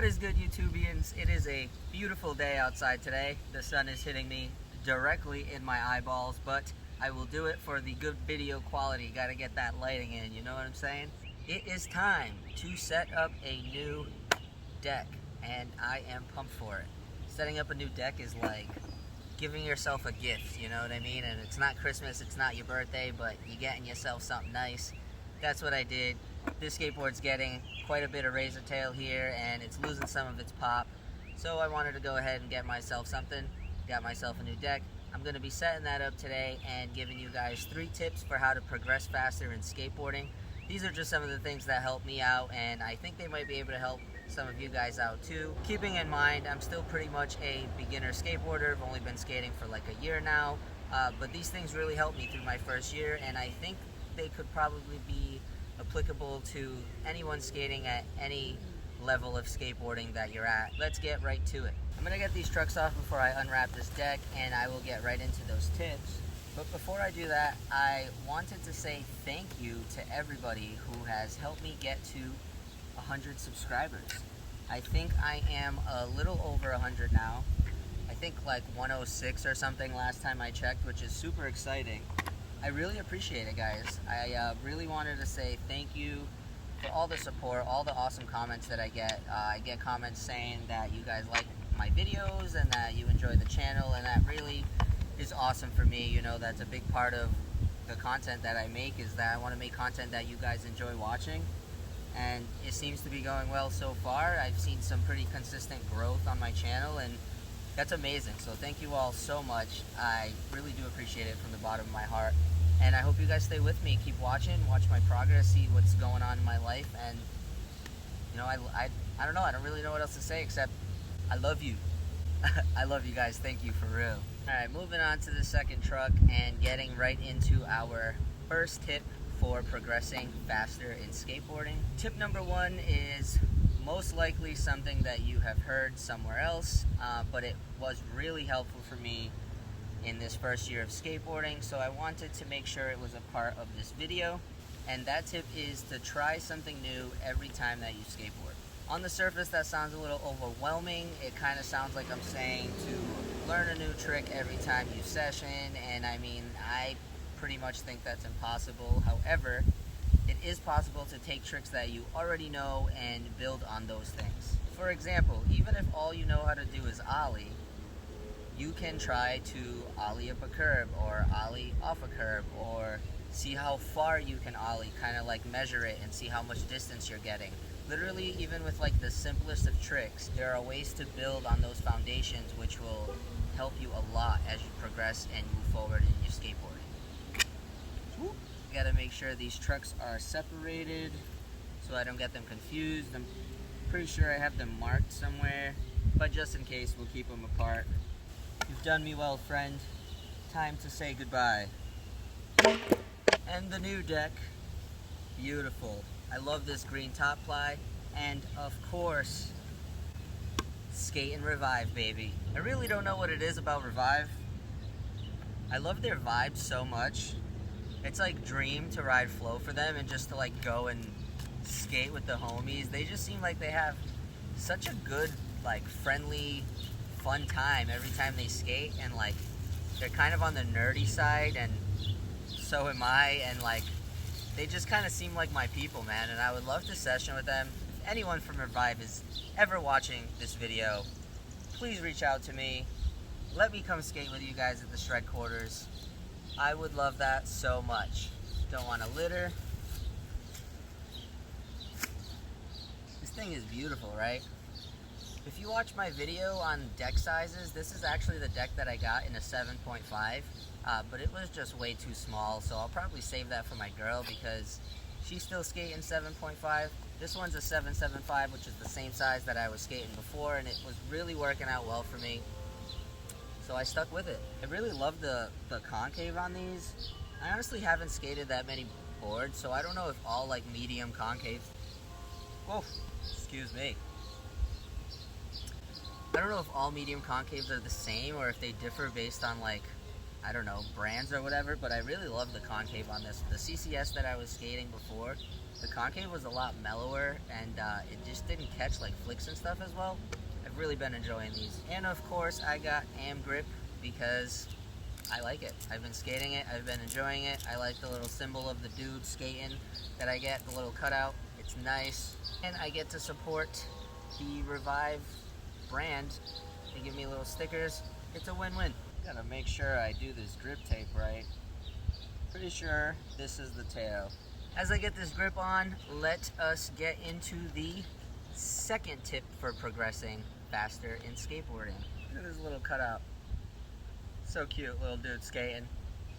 What is good, YouTubians? It is a beautiful day outside today. The sun is hitting me directly in my eyeballs, but I will do it for the good video quality. Gotta get that lighting in, you know what I'm saying? It is time to set up a new deck, and I am pumped for it. Setting up a new deck is like giving yourself a gift, you know what I mean? And it's not Christmas, it's not your birthday, but you're getting yourself something nice. That's what I did. This skateboard's getting quite a bit of razor tail here, and it's losing some of its pop. So I wanted to go ahead and get myself something. Got myself a new deck. I'm going to be setting that up today and giving you guys 3 tips for how to progress faster in skateboarding. These are just some of the things that help me out, and I think they might be able to help some of you guys out too. Keeping in mind, I'm still pretty much a beginner skateboarder. I've only been skating for like a year now, but these things really helped me through my first year, and I think they could probably be applicable to anyone skating at any level of skateboarding that you're at. Let's get right to it. I'm gonna get these trucks off before I unwrap this deck, and I will get right into those tips. But before I do that, I wanted to say thank you to everybody who has helped me get to 100 subscribers. I think I am a little over 100 now. I think like 106 or something last time I checked, which is super exciting. I really appreciate it, guys. I really wanted to say thank you for all the support, all the awesome comments that I get. I get comments saying that you guys like my videos and that you enjoy the channel, and that really is awesome for me. You know, that's a big part of the content that I make, is that I want to make content that you guys enjoy watching, and it seems to be going well so far. I've seen some pretty consistent growth on my channel, and that's amazing. So thank you all so much. I really do appreciate it from the bottom of my heart, and I hope you guys stay with me. Keep watching, watch my progress, see what's going on in my life, and you know, I don't know, I don't really know what else to say except I love you. I love you guys. Thank you for real. Alright, moving on to the second truck and getting right into our first tip for progressing faster in skateboarding. Tip number 1 is most likely something that you have heard somewhere else, but it was really helpful for me in this first year of skateboarding, so I wanted to make sure it was a part of this video. And that tip is to try something new every time that you skateboard. On the surface, that sounds a little overwhelming. It kind of sounds like I'm saying to learn a new trick every time you session, and I mean, I pretty much think that's impossible. However, it is possible to take tricks that you already know and build on those things. For example, even if all you know how to do is ollie, you can try to ollie up a curb or ollie off a curb, or see how far you can ollie, kind of like measure it and see how much distance you're getting. Literally, even with like the simplest of tricks, there are ways to build on those foundations which will help you a lot as you progress and move forward in your skateboarding. You gotta make sure these trucks are separated so I don't get them confused. I'm pretty sure I have them marked somewhere, but just in case, we'll keep them apart. You've done me well, friend. Time to say goodbye. And the new deck, beautiful. I love this green top ply, and of course, Skate and Revive, baby. I really don't know what it is about Revive. I love their vibe so much. It's like dream to ride flow for them and just to like go and skate with the homies. They just seem like they have such a good, like, friendly, fun time every time they skate, and like they're kind of on the nerdy side, and so am I, and like they just kind of seem like my people, man, and I would love to session with them. If anyone from Revive is ever watching this video, please reach out to me. Let me come skate with you guys at the Shred Quarters. I would love that so much. Don't want to litter. This thing is beautiful, right? If you watch my video on deck sizes, this is actually the deck that I got in a 7.5, but it was just way too small, so I'll probably save that for my girl because she's still skating 7.5. This one's a 7.75, which is the same size that I was skating before, and it was really working out well for me, so I stuck with it. I really love the concave on these. I honestly haven't skated that many boards, so I don't know if all like medium concaves... Whoa, excuse me. I don't know if all medium concaves are the same or if they differ based on like I don't know, brands or whatever, but I really love the concave on this. The CCS that I was skating before, the concave was a lot mellower, and it just didn't catch like flicks and stuff as well. I've really been enjoying these. And of course, I got AM Grip because I like it. I've been skating it, I've been enjoying it. I like the little symbol of the dude skating that I get, the little cutout. It's nice. And I get to support the Revive brand. They give me little stickers. It's a win-win. Gotta make sure I do this grip tape right. Pretty sure this is the tail. As I get this grip on, let us get into the second tip for progressing faster in skateboarding. Look at this little cutout. So cute, little dude skating.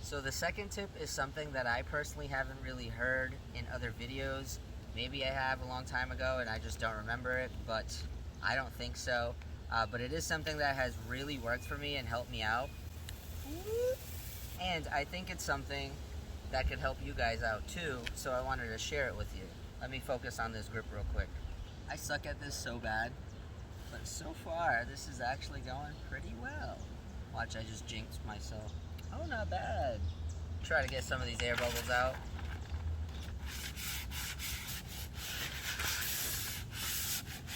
So the second tip is something that I personally haven't really heard in other videos. Maybe I have a long time ago and I just don't remember it, but I don't think so. But it is something that has really worked for me and helped me out. And I think it's something that could help you guys out too, so I wanted to share it with you. Let me focus on this grip real quick. I suck at this so bad, but so far this is actually going pretty well. Watch, I just jinxed myself. Oh, not bad. Try to get some of these air bubbles out.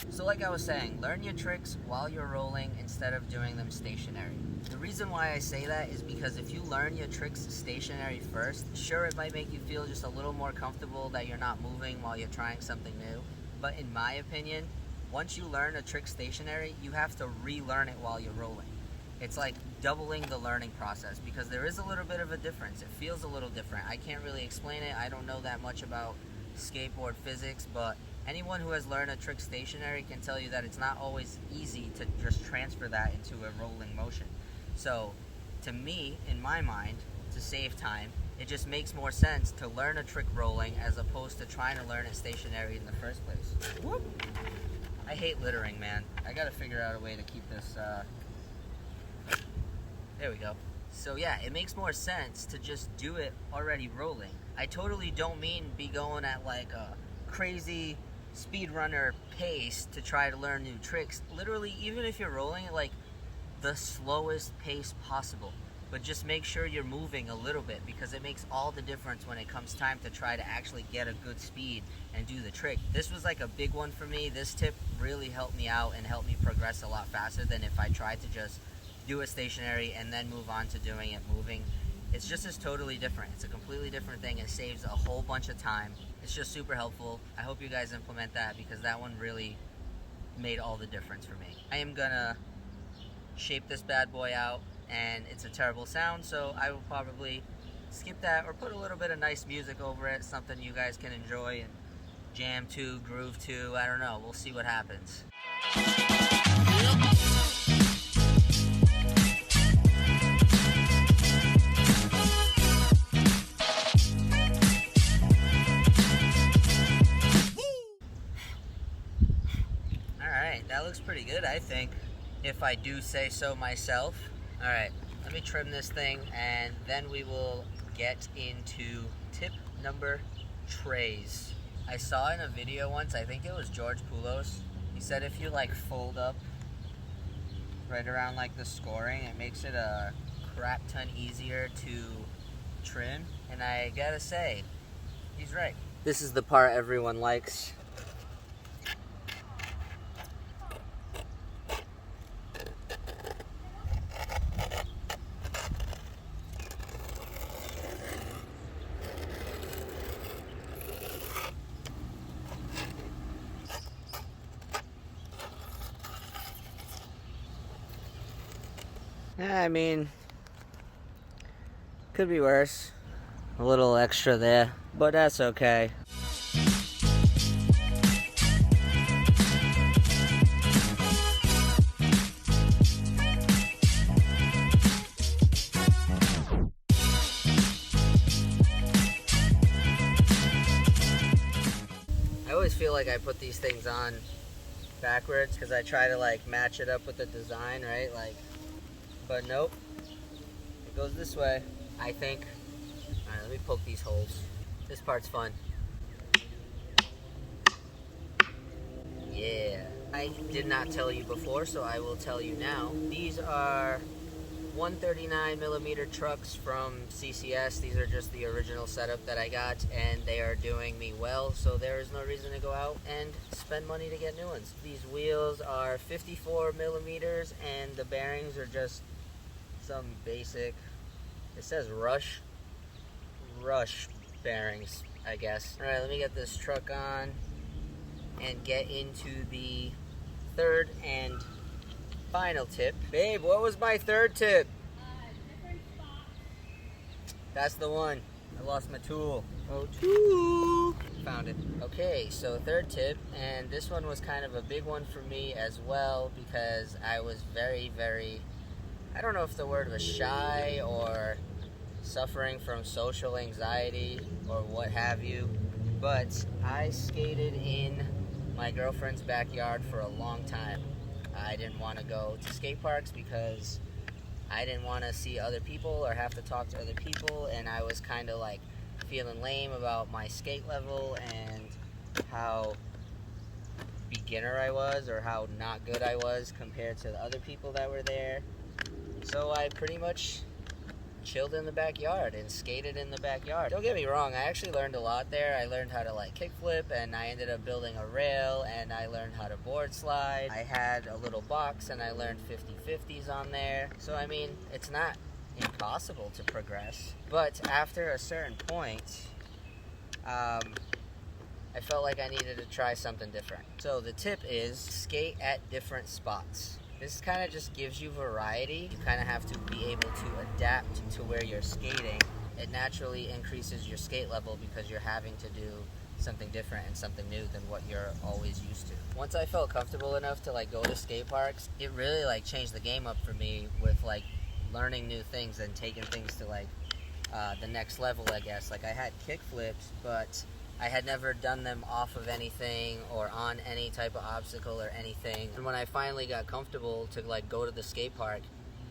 So like I was saying, learn your tricks while you're rolling instead of doing them stationary. The reason why I say that is because if you learn your tricks stationary first, sure, it might make you feel just a little more comfortable that you're not moving while you're trying something new. But in my opinion, once you learn a trick stationary, you have to relearn it while you're rolling. It's like doubling the learning process because there is a little bit of a difference. It feels a little different. I can't really explain it. I don't know that much about skateboard physics, but anyone who has learned a trick stationary can tell you that it's not always easy to just transfer that into a rolling motion. So to me, in my mind, to save time, it just makes more sense to learn a trick rolling as opposed to trying to learn it stationary in the first place. Whoop. I hate littering, man. I gotta figure out a way to keep this, there we go. So yeah, it makes more sense to just do it already rolling. I totally don't mean be going at like a crazy speedrunner pace to try to learn new tricks. Literally, even if you're rolling at like the slowest pace possible, but just make sure you're moving a little bit because it makes all the difference when it comes time to try to actually get a good speed and do the trick. This was like a big one for me. This tip really helped me out and helped me progress a lot faster than if I tried to just do it stationary and then move on to doing it moving. It's just as totally different. It's a completely different thing. It saves a whole bunch of time. It's just super helpful. I hope you guys implement that because that one really made all the difference for me. I am gonna shape this bad boy out, and it's a terrible sound, so I will probably skip that or put a little bit of nice music over it, something you guys can enjoy and jam to, groove to. I don't know. We'll see what happens. That looks pretty good, I think, if I do say so myself. Alright, let me trim this thing and then we will get into tip number trays. I saw in a video once, I think it was George Poulos, he said if you like fold up right around like the scoring, it makes it a crap ton easier to trim, and I gotta say, he's right. This is the part everyone likes. I mean, could be worse. A little extra there, but that's okay. I always feel like I put these things on backwards because I try to like match it up with the design, right? Like, but nope, it goes this way, I think. Alright, let me poke these holes. This part's fun. Yeah. I did not tell you before, so I will tell you now. These are 139mm trucks from CCS. These are just the original setup that I got, and they are doing me well, so there is no reason to go out and spend money to get new ones. These wheels are 54mm, and the bearings are just some basic, it says Rush bearings, I guess. Alright, let me get this truck on and get into the third and final tip. Babe, what was my third tip? Different spots. That's the one. I lost my tool. Oh, tool! Found it. Okay, so third tip, and this one was kind of a big one for me as well, because I was very, I don't know if the word was shy or suffering from social anxiety or what have you, but I skated in my girlfriend's backyard for a long time. I didn't want to go to skate parks because I didn't want to see other people or have to talk to other people, and I was kind of like feeling lame about my skate level and how beginner I was, or how not good I was compared to the other people that were there. So I pretty much chilled in the backyard and skated in the backyard. Don't get me wrong, I actually learned a lot there. I learned how to like kickflip, and I ended up building a rail, and I learned how to board slide. I had a little box and I learned 50/50s on there. So I mean, it's not impossible to progress, but after a certain point, I felt like I needed to try something different. So the tip is skate at different spots. This kind of just gives you variety. You kind of have to be able to adapt to where you're skating. It naturally increases your skate level because you're having to do something different and something new than what you're always used to. Once I felt comfortable enough to like go to skate parks, it really like changed the game up for me with like learning new things and taking things to like the next level, I guess. Like I had kick flips, but I had never done them off of anything or on any type of obstacle or anything. And when I finally got comfortable to like go to the skate park,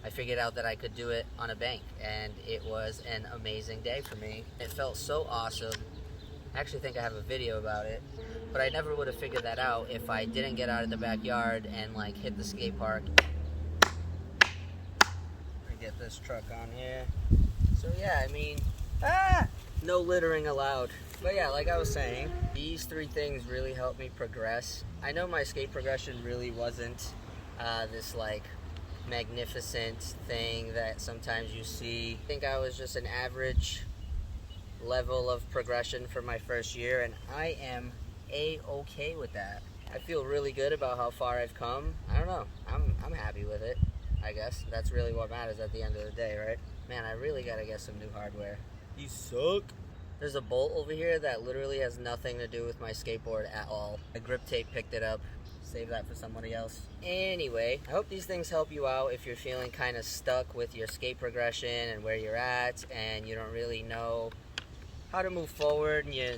I figured out that I could do it on a bank, and it was an amazing day for me. It felt so awesome. I actually think I have a video about it, but I never would have figured that out if I didn't get out of the backyard and like hit the skate park. Get this truck on here. So yeah, I mean, no littering allowed. But yeah, like I was saying, these three things really helped me progress. I know my skate progression really wasn't this like magnificent thing that sometimes you see. I think I was just an average level of progression for my first year, and I am a-okay with that. I feel really good about how far I've come. I don't know, I'm happy with it, I guess. That's really what matters at the end of the day, right? Man, I really gotta get some new hardware. You suck. There's a bolt over here that literally has nothing to do with my skateboard at all. My grip tape picked it up. Save that for somebody else. Anyway, I hope these things help you out if you're feeling kind of stuck with your skate progression and where you're at, and you don't really know how to move forward, and you're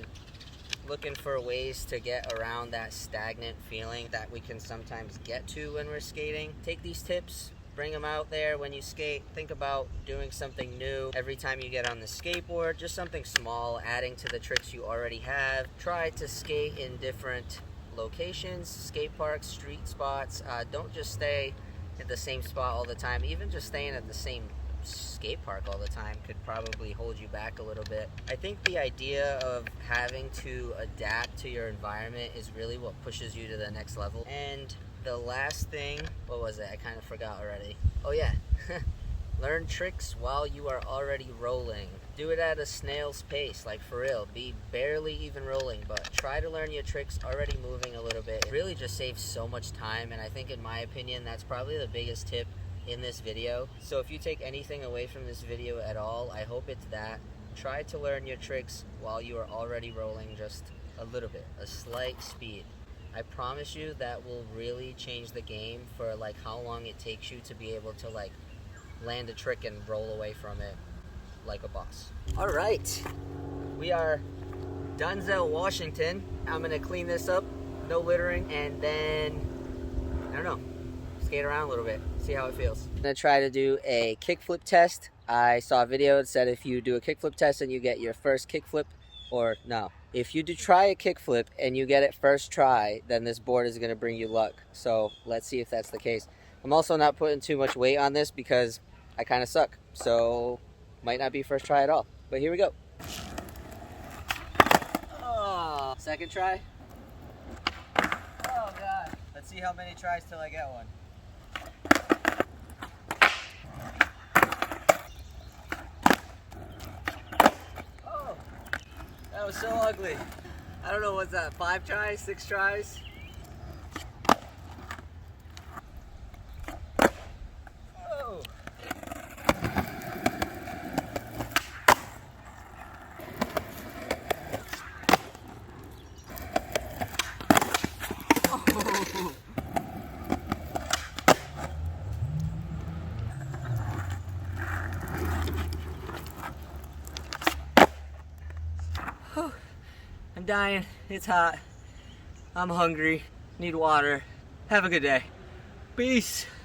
looking for ways to get around that stagnant feeling that we can sometimes get to when we're skating. Take these tips, bring them out there when you skate. Think about doing something new every time you get on the skateboard, just something small, adding to the tricks you already have. Try to skate in different locations, skate parks, street spots. Don't just stay at the same spot all the time. Even just staying at the same skate park all the time could probably hold you back a little bit. I think the idea of having to adapt to your environment is really what pushes you to the next level. And the last thing, what was it? I kind of forgot already. Oh yeah, learn tricks while you are already rolling. Do it at a snail's pace, like for real. Be barely even rolling, but try to learn your tricks already moving a little bit. It really just saves so much time, and I think in my opinion, that's probably the biggest tip in this video. So if you take anything away from this video at all, I hope it's that. Try to learn your tricks while you are already rolling just a little bit, a slight speed. I promise you that will really change the game for like how long it takes you to be able to like land a trick and roll away from it like a boss. All right, we are Dunzell, Washington. I'm gonna clean this up, no littering, and then, I don't know, skate around a little bit, see how it feels. I'm gonna try to do a kickflip test. I saw a video that said if you do a kickflip test and you get your first kickflip, or no, if you do try a kickflip and you get it first try, then this board is gonna bring you luck. So let's see if that's the case. I'm also not putting too much weight on this because I kind of suck. So might not be first try at all. But here we go. Oh, second try. Oh God. Let's see how many tries till I get one. Oh, that was so ugly. I don't know, what's that, 5 tries, 6 tries? Oh. Oh. I'm dying. It's hot. I'm hungry. Need water. Have a good day. Peace.